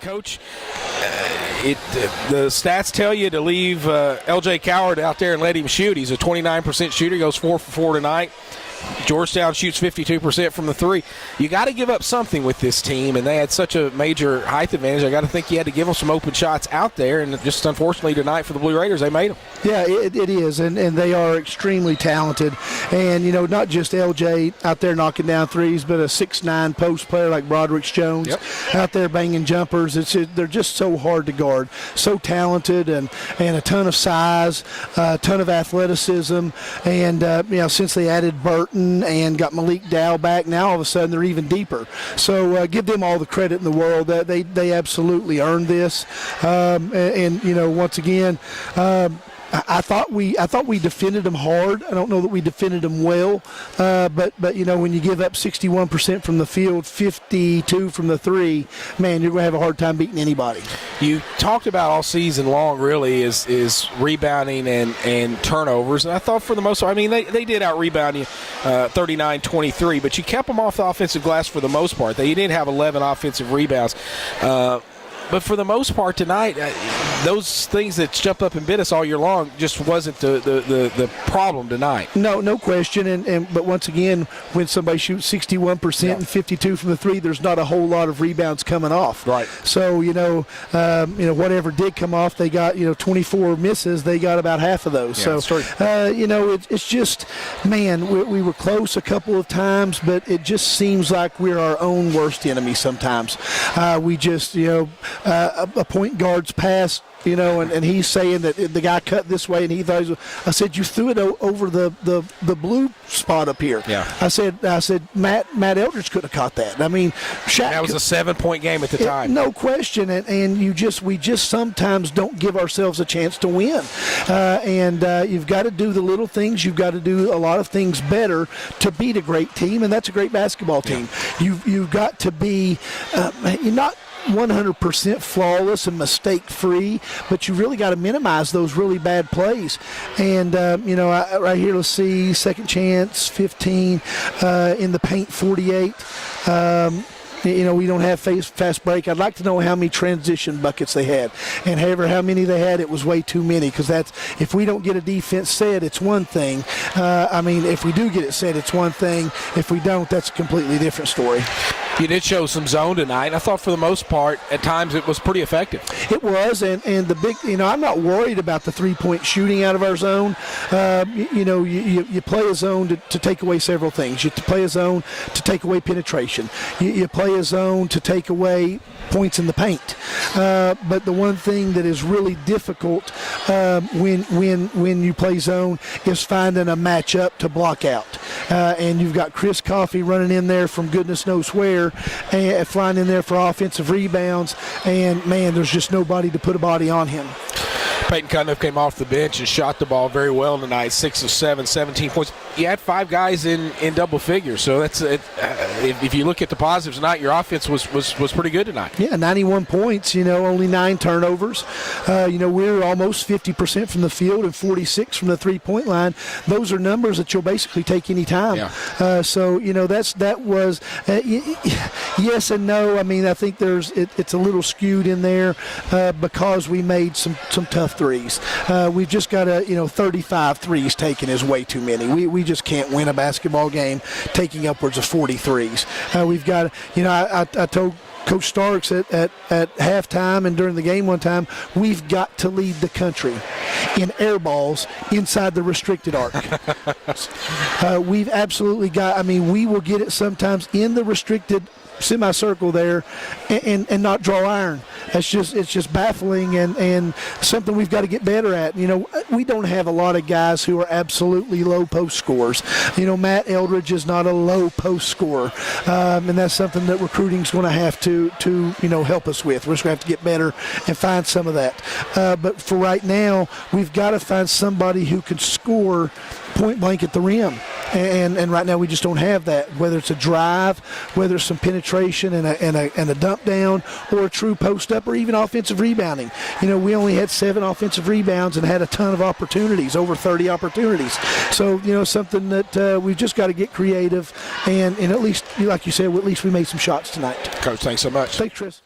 Coach, the stats tell you to leave L.J. Coward out there and let him shoot. He's a 29% shooter. He goes 4 for 4 tonight. Georgetown shoots 52% from the three. You got to give up something with this team, and they had such a major height advantage. I got to think you had to give them some open shots out there, and just unfortunately tonight for the Blue Raiders, they made them. Yeah, it is, and they are extremely talented. And, you know, not just LJ out there knocking down threes, but a 6'9" post player like Broderick Jones out there banging jumpers. They're just so hard to guard, so talented, and a ton of size, a ton of athleticism. And, you know, since they added Burton and got Malik Dow back, now all of a sudden they're even deeper. So give them all the credit in the world. They absolutely earned this. And, you know, once again, I thought we defended them hard. I don't know that we defended them well, but you know, when you give up 61% from the field, 52 from the three, man, you're going to have a hard time beating anybody. You talked about all season long really is rebounding and turnovers, and I thought for the most part, I mean, they did out-rebound you 39-23, but you kept them off the offensive glass for the most part. They did have 11 offensive rebounds. But for the most part tonight, those things that jump up and bit us all year long just wasn't the problem tonight. No question. But once again, when somebody shoots 61% and 52 from the three, there's not a whole lot of rebounds coming off. Right. So you know, whatever did come off, they got 24 misses. They got about half of those. Yeah, so it's just, man, we were close a couple of times, but it just seems like we're our own worst enemy sometimes. We just a point guard's pass, and he's saying that the guy cut this way, and he thought, I said, you threw it over the blue spot up here. Yeah. I said, Matt Eldridge could have caught that. I mean, Shaq, that was a 7-point game at the time. No question, and we just sometimes don't give ourselves a chance to win. And you've got to do the little things. You've got to do a lot of things better to beat a great team, and that's a great basketball team. Yeah. You've got to be not 100% flawless and mistake-free, but you really got to minimize those really bad plays. And, right here, let's see, second chance, 15, in the paint, 48. We don't have fast break. I'd like to know how many transition buckets they had. And however, how many they had, it was way too many, because if we don't get a defense set, it's one thing. If we do get it set, it's one thing. If we don't, that's a completely different story. You did show some zone tonight. I thought for the most part, at times, it was pretty effective. It was, and the big, I'm not worried about the three-point shooting out of our zone. You play a zone to take away several things. You play a zone to take away penetration. You play a zone to take away points in the paint. But the one thing that is really difficult when you play zone is finding a matchup to block out. And you've got Chris Coffey running in there from goodness knows where, and flying in there for offensive rebounds, and, man, there's just nobody to put a body on him. Peyton Cundiff came off the bench and shot the ball very well tonight, 6 of 7, 17 points. You had 5 guys in double figures, so that's if you look at the positives tonight, your offense was pretty good tonight. Yeah, 91 points, only 9 turnovers. We're almost 50% from the field and 46 from the three-point line. Those are numbers that you'll basically take any time. Yeah. That was yes and no. I mean, I think it's a little skewed in there because we made some tough threes. We've just got 35 threes taken is way too many. We just can't win a basketball game taking upwards of 40 threes. We've got, I told Coach Starks at halftime and during the game one time, we've got to lead the country in air balls inside the restricted arc. We've absolutely got, we will get it sometimes in the restricted semicircle there and not draw iron. It's just baffling and something we've got to get better at. We don't have a lot of guys who are absolutely low post scorers. Matt Eldridge is not a low post scorer, and that's something that recruiting's going to have to help us with. We're just going to have to get better and find some of that. But for right now, we've got to find somebody who can score point blank at the rim. And right now we just don't have that, whether it's a drive, whether it's some penetration and a dump down, or a true post up, or even offensive rebounding. We only had 7 offensive rebounds and had a ton of opportunities, over 30 opportunities. So, something that we've just got to get creative, and at least, like you said, at least we made some shots tonight. Coach, thanks so much. Thanks, Chris.